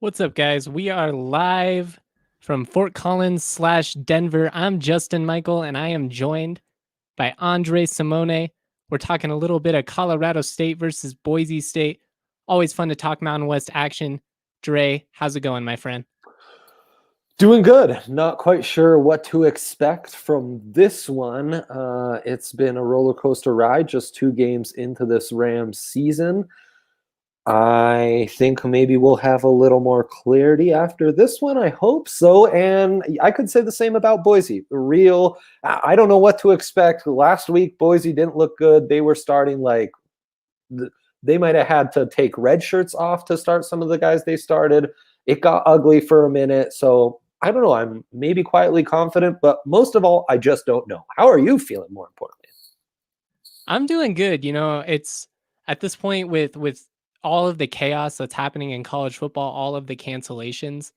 What's up, guys? We are live from Fort Collins/Denver. I'm Justin Michael, and I am joined by Andre Simone. We're talking a little bit of Colorado State versus Boise State. Always fun to talk Mountain West action. Dre, how's it going, my friend? Doing good. Not quite sure what to expect from this one. It's been a roller coaster ride, just 2 games into this Rams season. I think maybe we'll have a little more clarity after this one. I hope so. And I could say the same about Boise. I don't know what to expect. Last week, Boise didn't look good. They were starting they might have had to take red shirts off to start some of the guys they started. It got ugly for a minute. So I don't know. I'm maybe quietly confident, but most of all, I just don't know. How are you feeling, more importantly? I'm doing good. It's at this point with all of the chaos that's happening in college football, all of the cancellations,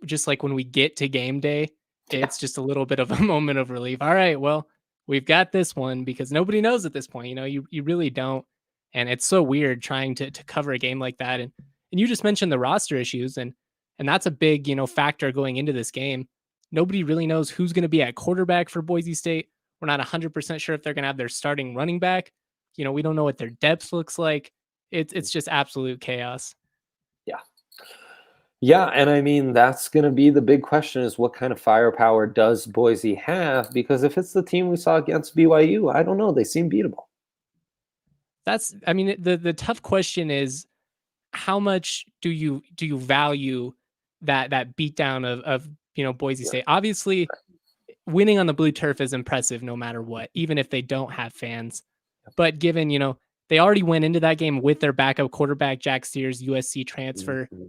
just like when we get to game day, it's just a little bit of a moment of relief. All right, well, we've got this one because nobody knows at this point. You really don't, and it's so weird trying to cover a game like that. And you just mentioned the roster issues, and that's a big factor going into this game. Nobody really knows who's going to be at quarterback for Boise State. We're not 100% sure if they're going to have their starting running back. We don't know what their depth looks like. It's just absolute chaos. Yeah. Yeah, and I mean, that's going to be the big question is what kind of firepower does Boise have? Because if it's the team we saw against BYU, I don't know. They seem beatable. I mean, the tough question is how much do you value that beatdown of Boise State? Obviously, winning on the blue turf is impressive no matter what, even if they don't have fans. But given, they already went into that game with their backup quarterback, Jack Sears, USC transfer. Mm-hmm.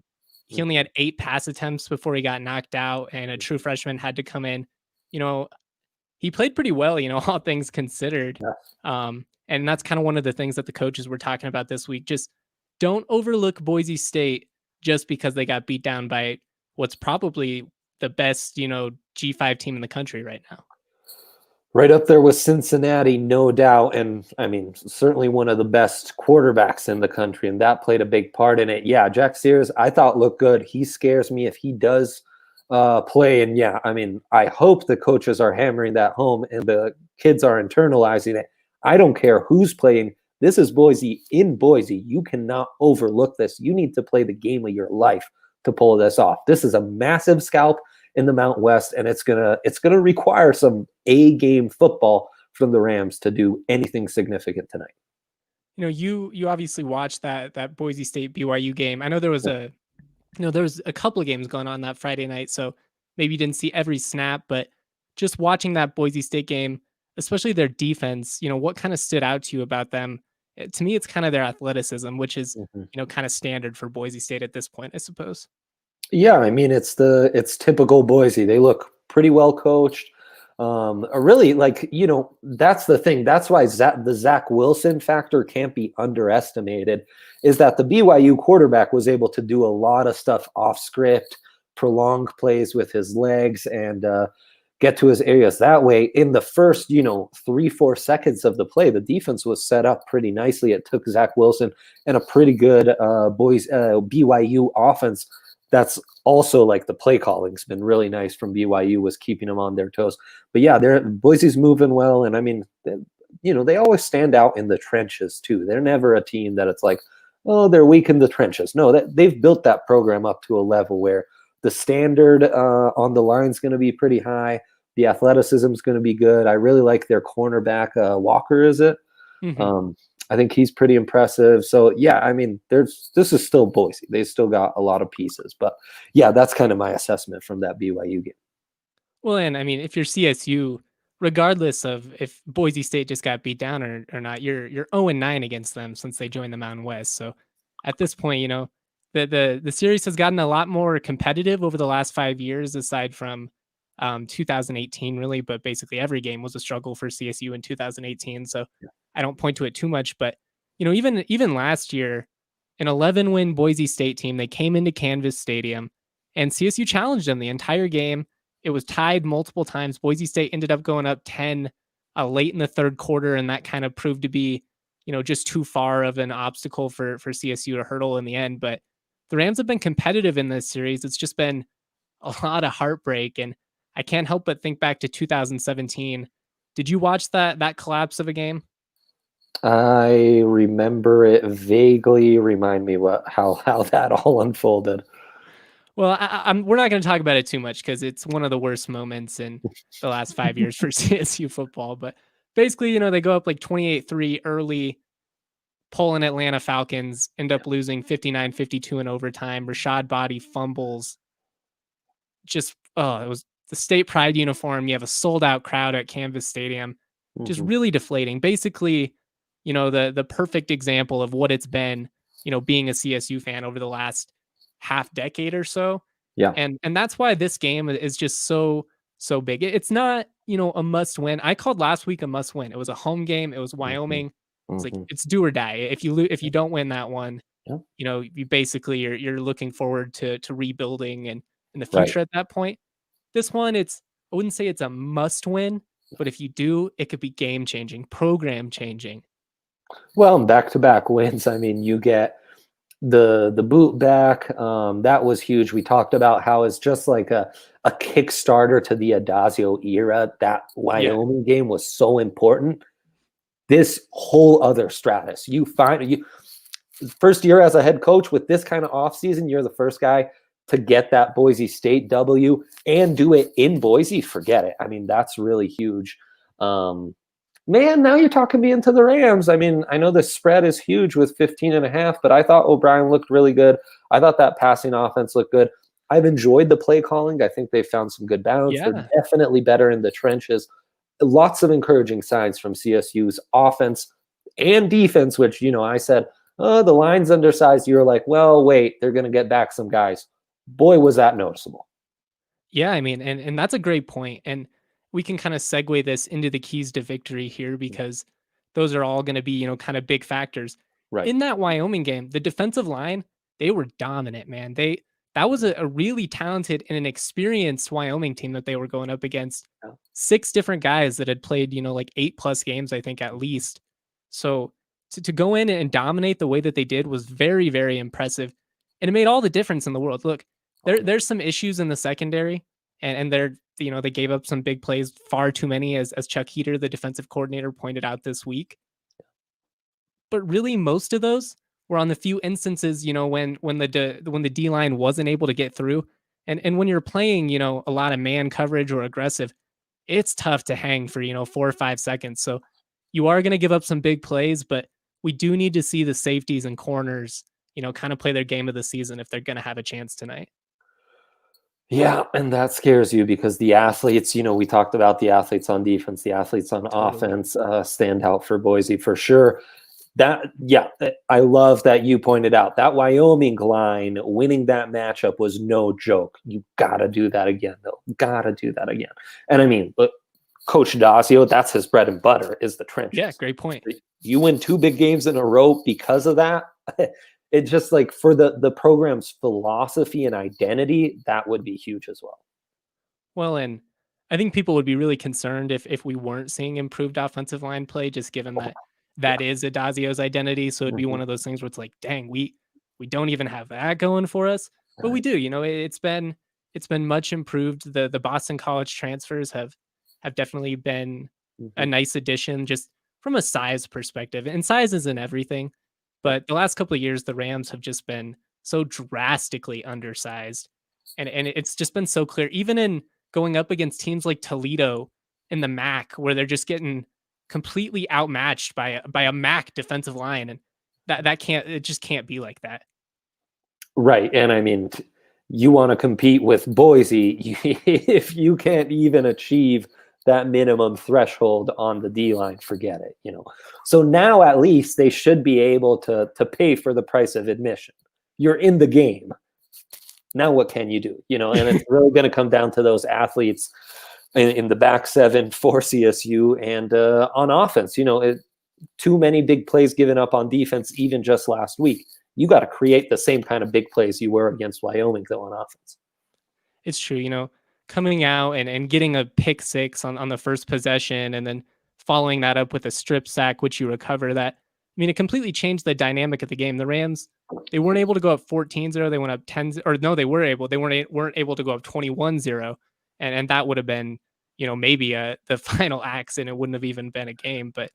He only had 8 pass attempts before he got knocked out, and a true freshman had to come in. He played pretty well, all things considered. Yes. And that's kind of one of the things that the coaches were talking about this week. Just don't overlook Boise State just because they got beat down by what's probably the best, G5 team in the country right now. Right up there with Cincinnati, no doubt. And I mean, certainly one of the best quarterbacks in the country. And that played a big part in it. Yeah, Jack Sears, I thought looked good. He scares me if he does play. And yeah, I mean, I hope the coaches are hammering that home and the kids are internalizing it. I don't care who's playing. This is Boise in Boise. You cannot overlook this. You need to play the game of your life to pull this off. This is a massive scalp in the Mountain West, and it's gonna require some A-game football from the Rams to do anything significant tonight. You obviously watched that Boise State BYU game. I know there was there was a couple of games going on that Friday night, so maybe you didn't see every snap, but just watching that Boise State game, especially their defense, what kind of stood out to you about them? To me, it's kind of their athleticism, which is, kind of standard for Boise State at this point, I suppose. Yeah, I mean, it's typical Boise. They look pretty well coached. Really, that's the thing. That's why the Zach Wilson factor can't be underestimated, is that the BYU quarterback was able to do a lot of stuff off script, prolong plays with his legs, and get to his areas that way. In the first, 3-4 seconds of the play, the defense was set up pretty nicely. It took Zach Wilson and a pretty good BYU offense. That's also like the play calling's been really nice from BYU, was keeping them on their toes. But yeah, Boise's moving well. And I mean, they always stand out in the trenches too. They're never a team that it's like, oh, they're weak in the trenches. No, they've built that program up to a level where the standard on the line is going to be pretty high. The athleticism is going to be good. I really like their cornerback, Walker, is it? Mm-hmm. I think he's pretty impressive. So yeah, I mean, this is still Boise. They still got a lot of pieces, but yeah, that's kind of my assessment from that BYU game. Well, and I mean, if you're CSU, regardless of if Boise State just got beat down or not, you're 0-9 against them since they joined the Mountain West. So at this point, the series has gotten a lot more competitive over the last 5 years, aside from 2018, really. But basically, every game was a struggle for CSU in 2018. So Yeah. I don't point to it too much, but even last year, an 11-win Boise State team, they came into Canvas Stadium, and CSU challenged them the entire game. It was tied multiple times. Boise State ended up going up 10 late in the third quarter, and that kind of proved to be, just too far of an obstacle for CSU to hurdle in the end. But the Rams have been competitive in this series. It's just been a lot of heartbreak, and I can't help but think back to 2017. Did you watch that collapse of a game? I remember it vaguely. Remind me how that all unfolded. Well, we're not going to talk about it too much because it's one of the worst moments in the last 5 years for CSU football. But basically, they go up like 28-3 early, pulling Atlanta Falcons, end up losing 59-52 in overtime. Rashad Body fumbles. Just, it was the state pride uniform. You have a sold out crowd at Canvas Stadium. Just really deflating. Basically, the perfect example of what it's been, being a CSU fan over the last half decade or so. Yeah. And that's why this game is just so big. It's not, a must win. I called last week a must win. It was a home game. It was Wyoming. It's like it's do or die. If you don't win that one, you basically you're looking forward to rebuilding and in the future at that point. This one, I wouldn't say it's a must win, but if you do, it could be game changing, program changing. Well, back-to-back wins. I mean, you get the boot back. That was huge. We talked about how it's just like a Kickstarter to the Adazio era. That Wyoming game was so important. This whole other stratus. First year as a head coach with this kind of offseason, you're the first guy to get that Boise State W and do it in Boise. Forget it. I mean, that's really huge. Man, now you're talking me into the Rams. I mean, I know the spread is huge with 15.5, but I thought O'Brien looked really good. I thought that passing offense looked good. I've enjoyed the play calling. I think they found some good balance. Yeah. They're definitely better in the trenches. Lots of encouraging signs from CSU's offense and defense, which, I said, oh, the line's undersized. You were like, well, wait, they're going to get back some guys. Boy, was that noticeable. Yeah, I mean, and that's a great point. And we can kind of segue this into the keys to victory here because those are all going to be, kind of big factors. Right. In that Wyoming game, the defensive line, they were dominant, man. That was a really talented and an experienced Wyoming team that they were going up against. 6 different guys that had played, like 8+ games, I think, at least. So to go in and dominate the way that they did was very, very impressive. And it made all the difference in the world. Look, there's some issues in the secondary, and they're, they gave up some big plays, far too many, as Chuck Heater, the defensive coordinator, pointed out this week. But really, most of those were on the few instances, when the D line wasn't able to get through, and when you're playing, a lot of man coverage or aggressive, it's tough to hang for 4 or 5 seconds. So you are going to give up some big plays, but we do need to see the safeties and corners, kind of play their game of the season if they're going to have a chance tonight. Yeah, and that scares you because the athletes, we talked about the athletes on defense, the athletes on offense stand out for Boise for sure. I love that you pointed out that Wyoming line winning that matchup was no joke. You got to do that again, though. Got to do that again. And I mean, look, Coach Dacio, that's his bread and butter is the trenches. Yeah, great point. You win 2 big games in a row because of that. It's just like for the program's philosophy and identity, that would be huge as well. Well, and I think people would be really concerned if we weren't seeing improved offensive line play, just given that is Adazio's identity. So it'd be one of those things where it's like, dang, we don't even have that going for us, but we do. It's been much improved. The Boston College transfers have definitely been a nice addition, just from a size perspective. And size isn't everything. But the last couple of years, the Rams have just been so drastically undersized. And it's just been so clear, even in going up against teams like Toledo in the MAC, where they're just getting completely outmatched by a MAC defensive line. And it just can't be like that. Right. And I mean, you want to compete with Boise if you can't even achieve that minimum threshold on the D line, forget it, So now at least they should be able to pay for the price of admission. You're in the game. Now what can you do? And it's really going to come down to those athletes in the back 7 for CSU and on offense. Too many big plays given up on defense, even just last week. You got to create the same kind of big plays you were against Wyoming, though, on offense. It's true, coming out and getting a pick 6 on the first possession and then following that up with a strip sack, which you recover that. I mean, it completely changed the dynamic of the game. The Rams They weren't able to go up 14-0. They went up 10, or no, they were able. They weren't able to go up 21-0, and that would have been, maybe the final acts, and it wouldn't have even been a game. But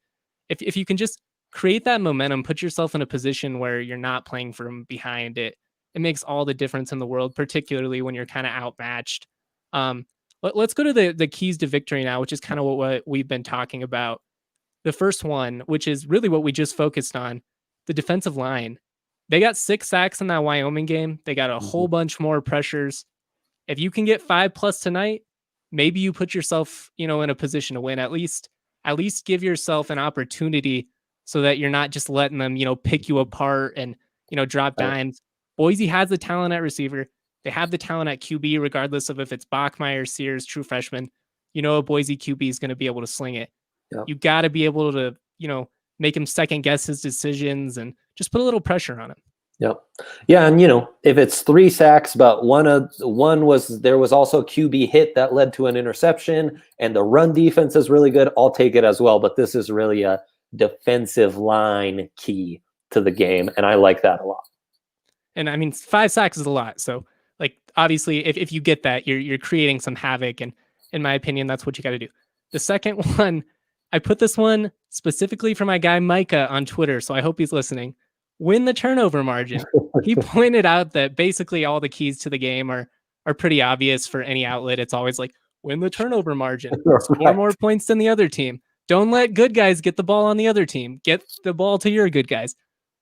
if you can just create that momentum, put yourself in a position where you're not playing from behind, it makes all the difference in the world, particularly when you're kind of outmatched. Let's go to the keys to victory now, which is kind of what we've been talking about. The first one, which is really what we just focused on, the defensive line. They got 6 sacks in that Wyoming game. They got a whole bunch more pressures. If you can get 5+ tonight, maybe you put yourself, in a position to win. At least give yourself an opportunity so that you're not just letting them, pick you apart and, drop dimes. Boise has the talent at receiver. They have the talent at QB, regardless of if it's Bachmeier, Sears, true freshman. A Boise QB is going to be able to sling it. Yep. You got to be able to, make him second guess his decisions and just put a little pressure on him. Yep. Yeah. And, if it's 3 sacks, but there was also a QB hit that led to an interception, and the run defense is really good, I'll take it as well. But this is really a defensive line key to the game, and I like that a lot. And I mean, 5 sacks is a lot. So, obviously, if you get that, you're creating some havoc. And in my opinion, that's what you got to do. The second one, I put this one specifically for my guy Micah on Twitter, so I hope he's listening. Win the turnover margin. He pointed out that basically all the keys to the game are pretty obvious for any outlet. It's always like, win the turnover margin, score more points than the other team. Don't let good guys get the ball on the other team. Get the ball to your good guys.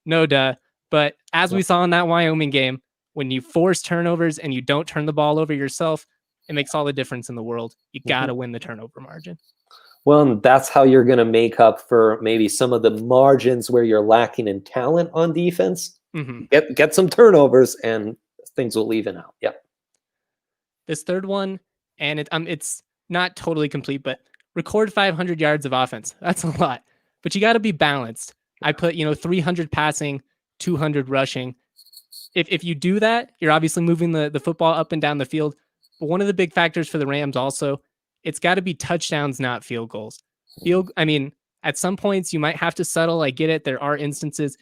No duh. But as we saw in that Wyoming game, when you force turnovers and you don't turn the ball over yourself, it makes all the difference in the world. You got to win the turnover margin. Well, that's how you're going to make up for maybe some of the margins where you're lacking in talent on defense. Get some turnovers and things will even out. Yep. This third one, and it's not totally complete, but record 500 yards of offense. That's a lot, but you got to be balanced. I put 300 passing, 200 rushing. If you do that, you're obviously moving the football up and down the field. But one of the big factors for the Rams also, it's got to be touchdowns, not field goals. At some points you might have to settle. I get it. There are instances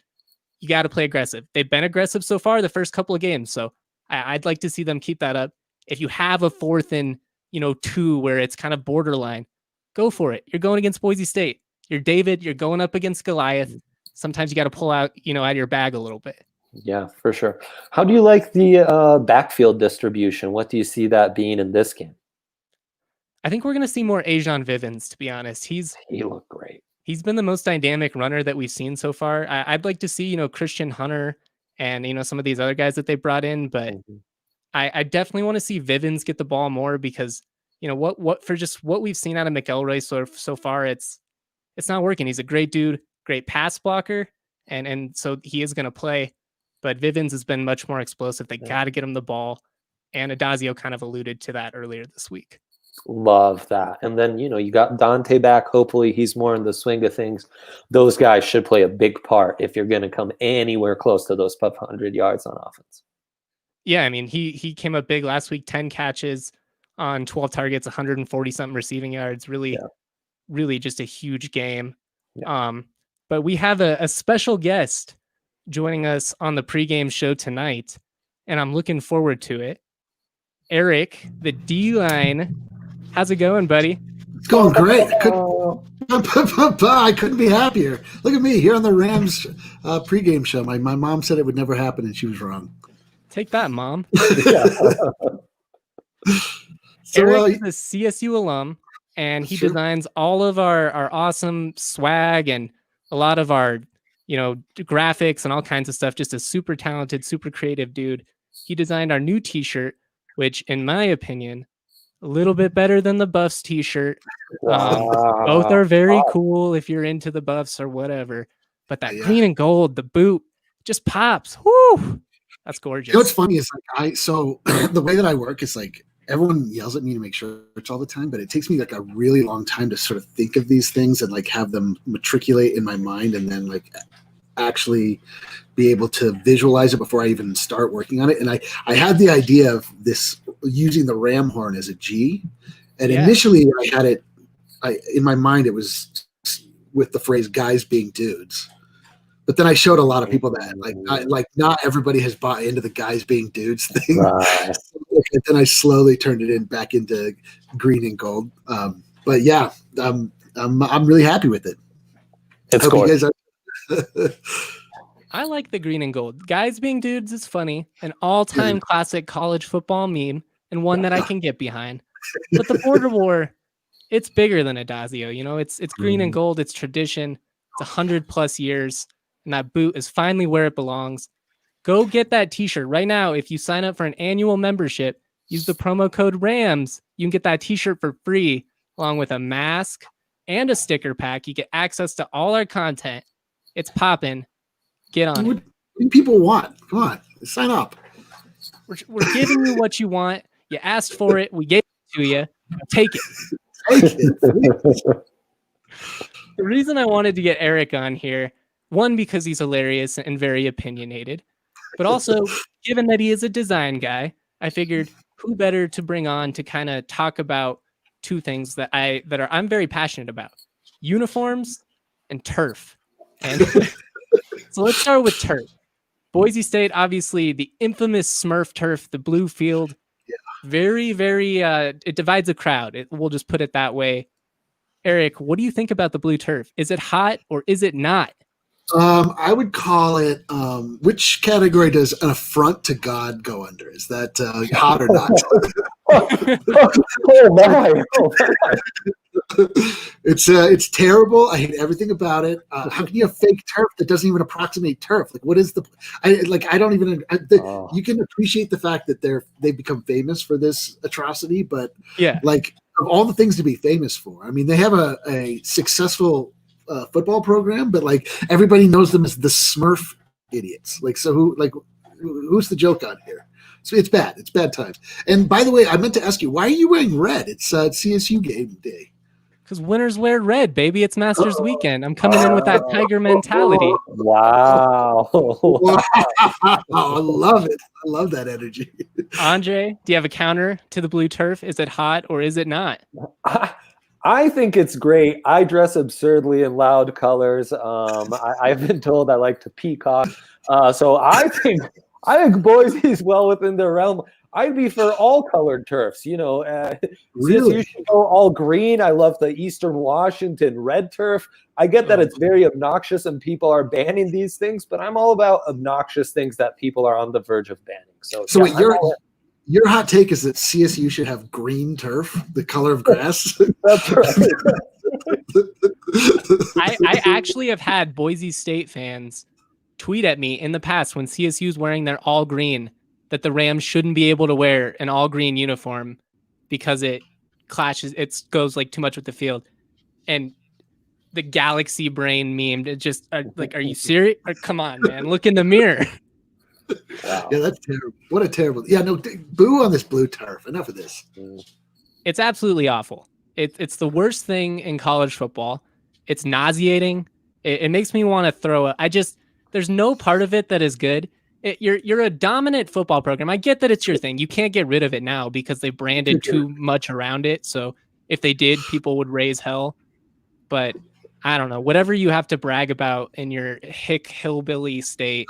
you got to play aggressive. They've been aggressive so far the first couple of games, so I'd like to see them keep that up. If you have a 4th and 2 where it's kind of borderline, go for it. You're going against Boise State. You're David. You're going up against Goliath. Sometimes you got to pull out out of your bag a little bit. Yeah, for sure. How do you like the backfield distribution? What do you see that being in this game? I think we're going to see more Ajon Vivens, to be honest. He looked great. He's been the most dynamic runner that we've seen so far. I'd like to see, Christian Hunter and, some of these other guys that they brought in, but I definitely want to see Vivens get the ball more because, what we've seen out of McElroy so far, it's not working. He's a great dude, great pass blocker, and so he is going to play, but Vivens has been much more explosive. They got to get him the ball, and Adazio kind of alluded to that earlier this week. Love that. And then, you got Dante back. Hopefully he's more in the swing of things. Those guys should play a big part if you're going to come anywhere close to those 500 yards on offense. Yeah, he came up big last week, 10 catches on 12 targets, 140-something receiving yards. Really just a huge game. Yeah. But we have a special guest joining us on the pregame show tonight, and I'm looking forward to it. Eric, the D-line. How's it going, buddy? It's going great. I couldn't be happier. Look at me here on the Rams pregame show. My mom said it would never happen, and she was wrong. Take that, Mom. So, Eric is a CSU alum, and he designs all of our awesome swag and a lot of our, graphics and all kinds of stuff. Just a super talented, super creative dude. He designed our new T-shirt, which, in my opinion, a little bit better than the Buffs T-shirt. Both are very cool if you're into the Buffs or whatever. But that green and gold, the boot, just pops. Woo! That's gorgeous. What's funny is so the way that I work is everyone yells at me to make shirts all the time, but it takes me a really long time to sort of think of these things and have them matriculate in my mind and then actually be able to visualize it before I even start working on it. And I had the idea of this using the ram horn as a G. And initially I had it in my mind, it was with the phrase guys being dudes. But then I showed a lot of people that not everybody has bought into the guys being dudes thing. Right. And then I slowly turned it back into green and gold. But yeah, I'm really happy with it. It's gorgeous. I like the green and gold. Guys being dudes is funny, an all-time classic college football meme, and one that I can get behind. But the border war, it's bigger than Adazio. You know, it's green and gold. It's tradition. It's 100+ years, and that boot is finally where it belongs. Go get that T-shirt right now. If you sign up for an annual membership, use the promo code RAMS. You can get that T-shirt for free, along with a mask and a sticker pack. You get access to all our content. It's popping. Get on it. What do people want? Come on, sign up. We're giving you what you want. You asked for it. We gave it to you. Take it. Take it. The reason I wanted to get Eric on here, one, because he's hilarious and very opinionated, but also, given that he is a design guy, I figured who better to bring on to kind of talk about two things that I'm very passionate about: uniforms and turf. And so let's start with turf. Boise State, obviously the infamous Smurf turf, the blue field. Yeah. Very, very, it divides a crowd. We'll just put it that way. Eric, what do you think about the blue turf? Is it hot or is it not? I would call it, which category does an affront to God go under? Is that hot or not? Oh my. It's terrible. I hate everything about it. How can you have fake turf that doesn't even approximate turf? Like, what is I don't even. You can appreciate the fact that they've become famous for this atrocity, but yeah, like of all the things to be famous for, I mean, they have a successful football program, but like everybody knows them as the Smurf idiots. Like, so who's the joke on here? So it's bad. It's bad times. And by the way, I meant to ask you, why are you wearing red? It's CSU game day. Because winners wear red, baby. It's Masters weekend. I'm coming in with that Tiger mentality. Wow. I love it. I love that energy. Andre, do you have a counter to the blue turf? Is it hot or is it not? I think it's great. I dress absurdly in loud colors. I've been told I like to peacock. So I think Boise's well within their realm. I'd be for all colored turfs. You know, really? You should go all green. I love the Eastern Washington red turf. I get that it's very obnoxious and people are banning these things, but I'm all about obnoxious things that people are on the verge of banning. So yeah, your hot take is that CSU should have green turf, the color of grass. That's right. I actually have had Boise State fans tweet at me in the past when CSU's wearing their all green that the Rams shouldn't be able to wear an all green uniform because it clashes. It goes like too much with the field. And the galaxy brain memed. It just like, are you serious? Or, come on, man, look in the mirror. Wow. Yeah, that's terrible. What a terrible. Yeah, no, boo on this blue turf. Enough of this. It's absolutely awful. It's the worst thing in college football. It's nauseating. It makes me want to throw up. There's no part of it that is good. You're a dominant football program. I get that it's your thing. You can't get rid of it now because they branded too much around it. So if they did, people would raise hell. But I don't know. Whatever you have to brag about in your hick hillbilly state,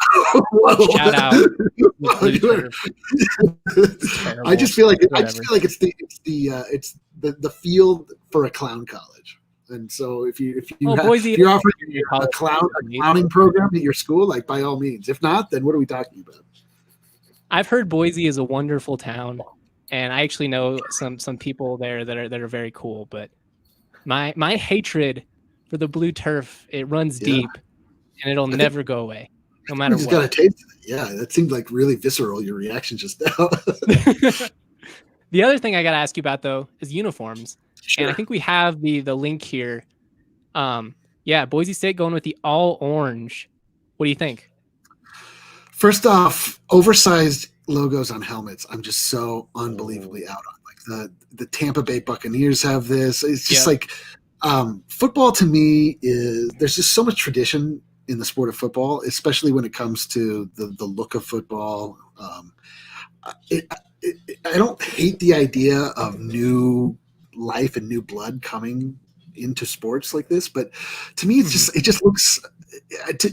shout out. I just feel like it's the field for a clown college. And so if you're offering a clowning program at your school, like by all means. If not, then what are we talking about? I've heard Boise is a wonderful town, and I actually know some people there that are very cool. But my hatred for the blue turf, it runs deep, and it'll never go away, no matter what. You just gotta taste it. Yeah, that seemed like really visceral. Your reaction just now. The other thing I gotta ask you about though is uniforms. Sure. And I think we have the link here. Boise State going with the all orange. What do you think? First off, oversized logos on helmets. I'm just so unbelievably out on. Like the Tampa Bay Buccaneers have this. It's just like football to me there's just so much tradition in the sport of football, especially when it comes to the look of football. I don't hate the idea of new life and new blood coming into sports like this, but to me it just looks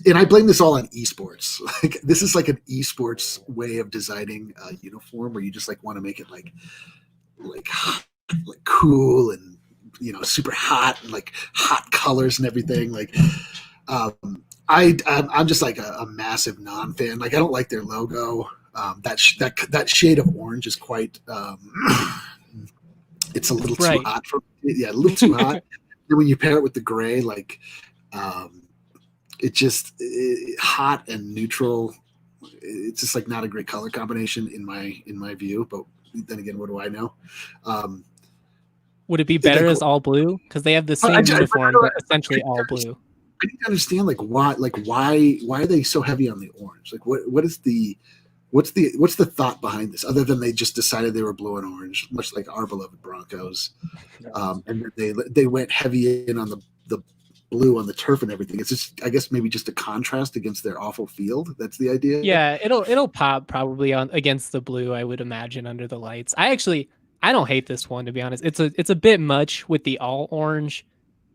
and I blame this all on esports. Like this is like an esports way of designing a uniform where you just like want to make it like cool and super hot and like hot colors and everything. Like I'm just like a massive non-fan. Like I don't like their logo. That shade of orange is quite. It's a little too hot for me. Yeah, a little too hot. And when you pair it with the gray, like hot and neutral. It's just like not a great color combination in my view. But then again, what do I know? Would it be better as all blue? Because they have the same uniform, but essentially all blue. I didn't understand why are they so heavy on the orange? Like what's the thought behind this? Other than they just decided they were blue and orange, much like our beloved Broncos, and they went heavy in on the blue on the turf and everything. It's just, I guess, maybe just a contrast against their awful field. That's the idea. Yeah, it'll pop probably on against the blue, I would imagine, under the lights. I don't hate this one, to be honest. It's a bit much with the all orange.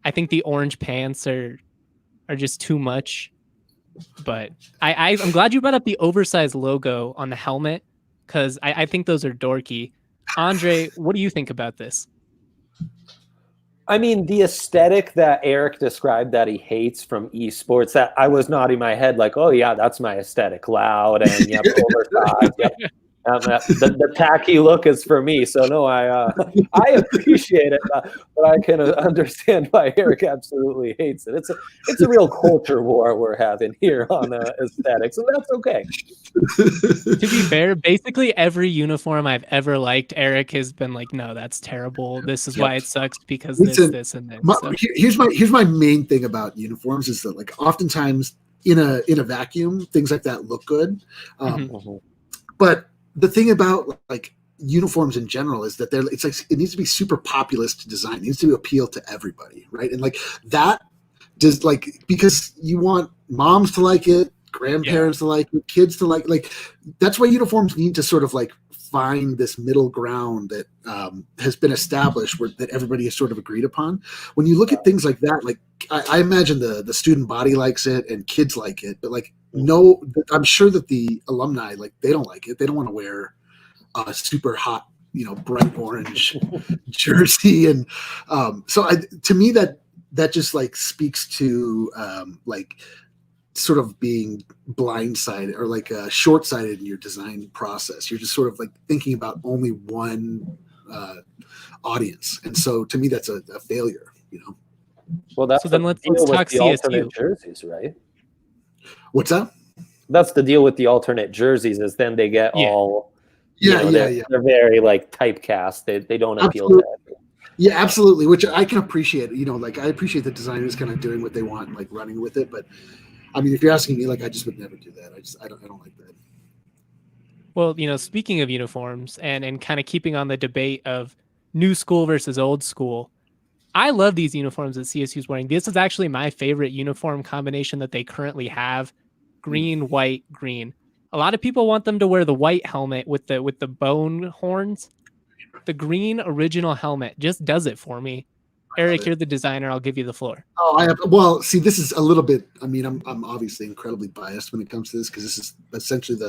I think the orange pants are just too much. But I'm glad you brought up the oversized logo on the helmet, because I think those are dorky. Andre, what do you think about this? I mean, the aesthetic that Eric described that he hates from esports, that I was nodding my head like, oh yeah, that's my aesthetic. Loud and oversized. Yep. The tacky look is for me. So no, I appreciate it, but I can understand why Eric absolutely hates it. It's a real culture war we're having here on aesthetics, and that's okay. To be fair, basically every uniform I've ever liked, Eric has been like, no, that's terrible. This is why it sucks, because this, and this. So. Here's my main thing about uniforms is that, like, oftentimes in a vacuum, things like that look good, but the thing about like uniforms in general is that it's like it needs to be super populist to design. It needs to appeal to everybody, right? And like that does, like, because you want moms to like it, grandparents to like it, kids to like that's why uniforms need to sort of like find this middle ground that has been established that everybody has sort of agreed upon. When you look at things like that, like I imagine the student body likes it and kids like it, but like no, I'm sure that the alumni, like, they don't like it. They don't want to wear a super hot, bright orange jersey. And so to me, that just like speaks to like sort of being blindsided or like short-sighted in your design process. You're just sort of like thinking about only one audience. And so to me, that's a failure, Well, that's so then let's talk the alternate jerseys, right? What's that? That's the deal with the alternate jerseys, is then they get all they're very like typecast. They don't appeal to everyone. Yeah, absolutely. Which I can appreciate. Like, I appreciate the designers kind of doing what they want, like running with it. But I mean, if you're asking me, like, I just would never do that. I don't like that. Well, speaking of uniforms and kind of keeping on the debate of new school versus old school, I love these uniforms that CSU is wearing. This is actually my favorite uniform combination that they currently have: green, white, green. A lot of people want them to wear the white helmet with the bone horns. The green original helmet just does it for me. Eric, you're the designer. I'll give you the floor. Well, see, this is a little bit. I mean, I'm obviously incredibly biased when it comes to this, because this is essentially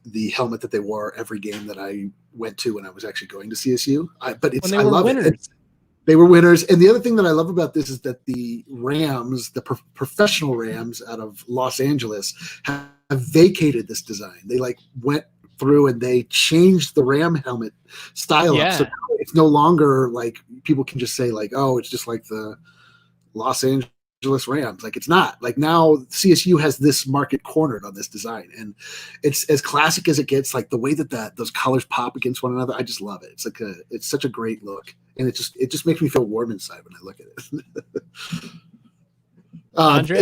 the helmet that they wore every game that I went to when I was actually going to CSU. I love winners. It. They were winners. And the other thing that I love about this is that the Rams, the professional Rams out of Los Angeles, have vacated this design. They like went through and they changed the Ram helmet style up. So now it's no longer like people can just say like, oh, it's just like the Los Angeles Rams. Like, it's not. Like, now CSU has this market cornered on this design, and it's as classic as it gets. Like, the way that those colors pop against one another, I just love it. It's like it's such a great look, and it just makes me feel warm inside when I look at it. Andre?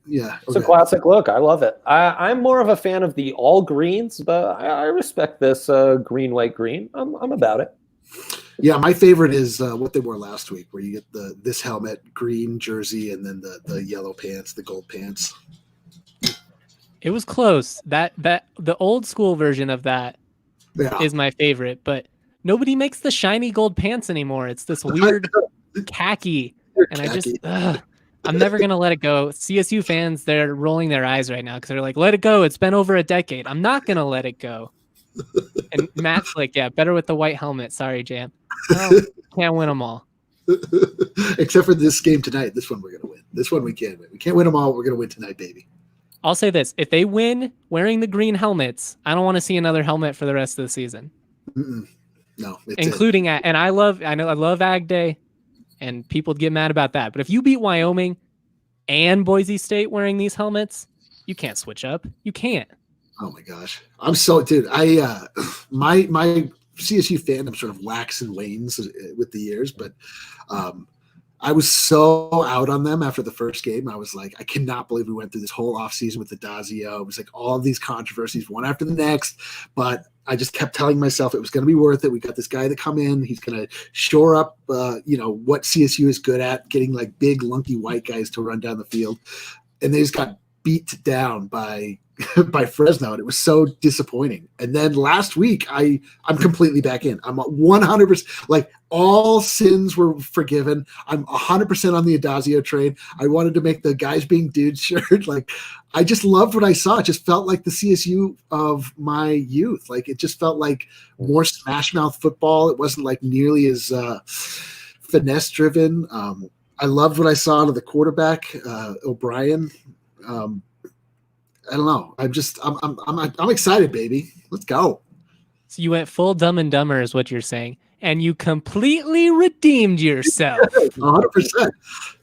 It's a classic look. I love it. I'm more of a fan of the all greens, but I respect this green, white, green. I'm about it. Yeah, my favorite is what they wore last week, where you get this helmet, green jersey, and then the yellow pants, the gold pants. It was close. That the old school version of that is my favorite, but nobody makes the shiny gold pants anymore. It's this weird khaki, and I just I'm never going to let it go. CSU fans, they're rolling their eyes right now because they're like, let it go. It's been over a decade. I'm not going to let it go. And Matt's like, yeah, better with the white helmet. Sorry, Jan. No, can't win them all. Except for this game tonight. This one we're going to win. This one we can win. We can't win them all. We're going to win tonight, baby. I'll say this. If they win wearing the green helmets, I don't want to see another helmet for the rest of the season. No. Including, and I love Ag Day, and people get mad about that. But if you beat Wyoming and Boise State wearing these helmets, you can't switch up. You can't. Oh my gosh. I'm so, dude, my CSU fandom sort of wax and wanes with the years, but I was so out on them after the first game. I was like, I cannot believe we went through this whole offseason with the Dazio. It was like all of these controversies, one after the next, but I just kept telling myself it was going to be worth it. We got this guy to come in. He's going to shore up, what CSU is good at, getting like big, lunky white guys to run down the field. And they just got beat down by Fresno, and it was so disappointing. And then last week, I'm completely back in. I'm 100%, like all sins were forgiven. I'm 100% on the Adazio train. I wanted to make the guys being dudes shirt. Like, I just loved what I saw. It just felt like the CSU of my youth. Like, it just felt like more smash mouth football. It wasn't like nearly as finesse driven. I loved what I saw out of the quarterback, O'Brien. I don't know. I'm excited, baby. Let's go. So you went full Dumb and Dumber is what you're saying. And you completely redeemed yourself. 100%.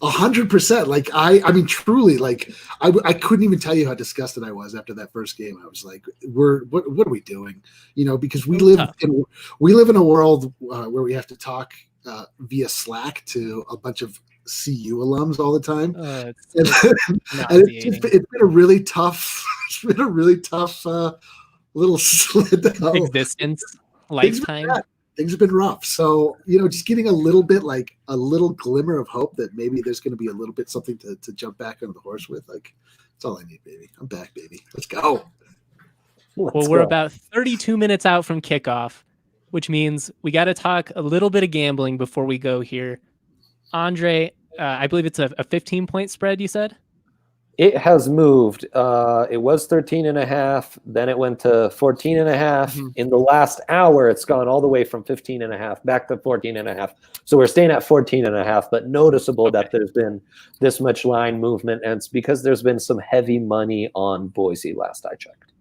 100%. Like, I mean, truly, like, I couldn't even tell you how disgusted I was after that first game. I was like, what are we doing? Because we live in a world where we have to talk via Slack to a bunch of CU alums all the time. It's been a really tough. It's been a really tough little slid existence lifetime. Things have been rough. So just getting a little glimmer of hope that maybe there's going to be a little bit something to jump back on the horse with. Like, that's all I need, baby. I'm back, baby. Let's go. We're about 32 minutes out from kickoff, which means we got to talk a little bit of gambling before we go here. Andre, I believe it's a 15-point spread, you said? It has moved. It was 13.5. Then it went to 14.5. Mm-hmm. In the last hour, it's gone all the way from 15.5 back to 14.5. So we're staying at 14.5, but noticeable that there's been this much line movement. And it's because there's been some heavy money on Boise last I checked.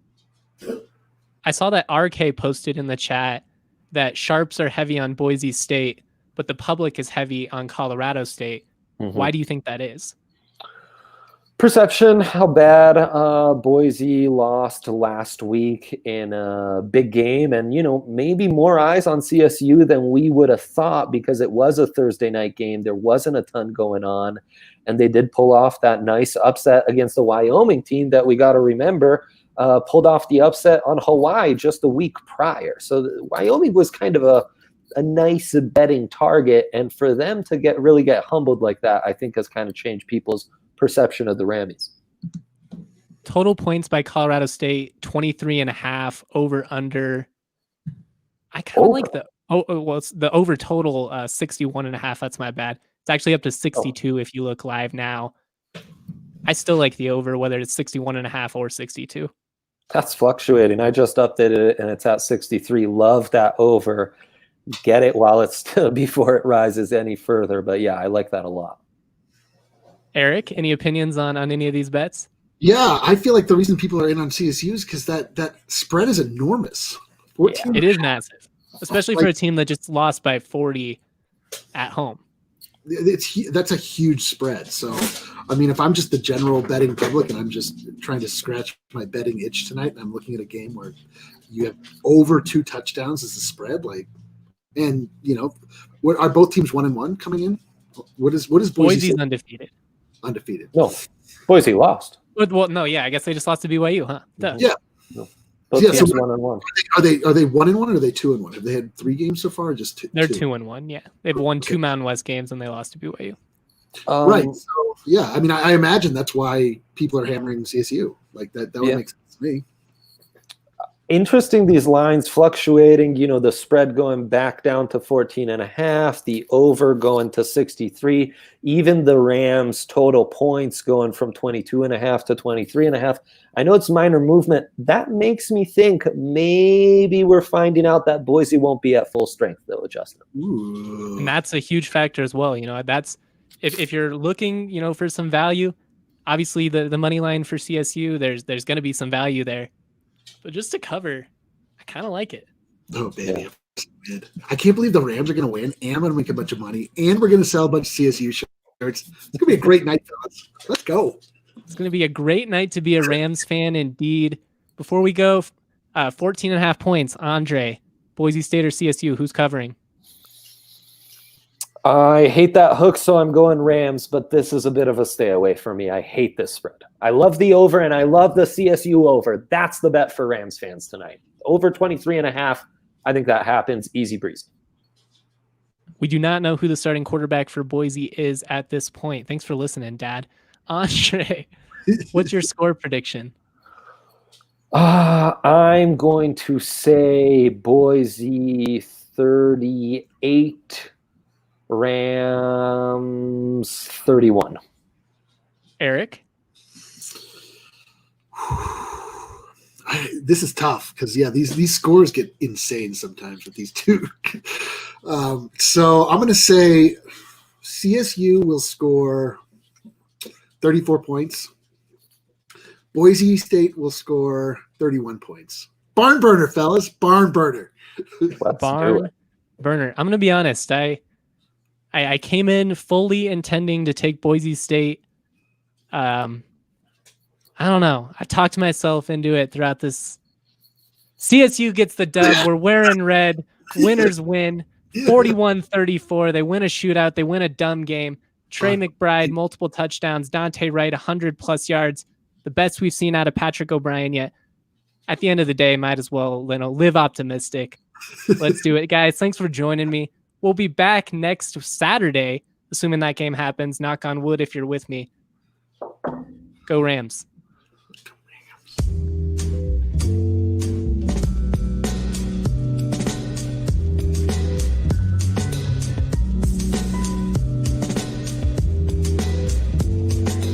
I saw that RK posted in the chat that sharps are heavy on Boise State, but the public is heavy on Colorado State. Mm-hmm. Why do you think that is? Perception, how bad Boise lost last week in a big game, and maybe more eyes on CSU than we would have thought because it was a Thursday night game. There wasn't a ton going on, and they did pull off that nice upset against the Wyoming team that we got to remember pulled off the upset on Hawaii just a week prior. So Wyoming was kind of a nice betting target, and for them to really get humbled like that, I think has kind of changed people's perception of the Rammies. Total points by Colorado State 23.5, over under. I kind of like it's the over total 61.5. That's my bad. It's actually up to 62 if you look live now. I still like the over, whether it's 61.5 or 62. That's fluctuating. I just updated it and it's at 63. Love that over. Get it while it's still before it rises any further. But yeah, I like that a lot. Eric, any opinions on any of these bets? Yeah, I feel like the reason people are in on CSU is because that spread is enormous. It is massive, especially for a team that just lost by 40 at home. That's a huge spread. So, I mean, if I'm just the general betting public and I'm just trying to scratch my betting itch tonight, and I'm looking at a game where you have over 2 touchdowns as the spread, and what are both teams 1-1 coming in? What is Boise's undefeated? Undefeated. No, Boise lost. Well, no, yeah, I guess they just lost to BYU, huh? Duh. Yeah. No. Both teams 1-1. Are they 1-1 or are they 2-1? Have they had 3 games so far, or just 2? They're 2-1. Yeah, they've won 2 Mountain West games and they lost to BYU. Right. So yeah, I mean, I imagine that's why people are hammering CSU. Like that would make sense to me. Interesting, these lines fluctuating, the spread going back down to 14.5, the over going to 63, even the Rams total points going from 22.5 to 23.5. I know it's minor movement. That makes me think maybe we're finding out that Boise won't be at full strength, though, Justin. Ooh. And that's a huge factor as well. That's if you're looking, for some value, obviously the money line for CSU, there's going to be some value there. But just to cover, I kind of like it. Oh, baby. Yeah. I can't believe the Rams are going to win, and I'm going to make a bunch of money, and we're going to sell a bunch of CSU shirts. It's going to be a great night, fellas. Let's go. It's going to be a great night to be a Rams fan indeed. Before we go, 14.5 points. Andre, Boise State or CSU, who's covering? I hate that hook, so I'm going Rams, but this is a bit of a stay away for me. I hate this spread. I love the over, and I love the CSU over. That's the bet for Rams fans tonight. Over 23.5. I think that happens. Easy breeze. We do not know who the starting quarterback for Boise is at this point. Thanks for listening, Dad. Andre, what's your score prediction? I'm going to say Boise 38. Rams 31. Eric? This is tough because, these scores get insane sometimes with these two. So I'm going to say CSU will score 34 points. Boise State will score 31 points. Barn burner, fellas. Barn burner. Barn burner. I'm going to be honest. I came in fully intending to take Boise State. I don't know. I talked myself into it throughout this. CSU gets the dub. We're wearing red. Winners win. 41-34. They win a shootout. They win a dumb game. Trey McBride, multiple touchdowns. Dante Wright, 100-plus yards. The best we've seen out of Patrick O'Brien yet. At the end of the day, might as well live optimistic. Let's do it. Guys, thanks for joining me. We'll be back next Saturday, assuming that game happens. Knock on wood if you're with me. Go Rams. Go Rams.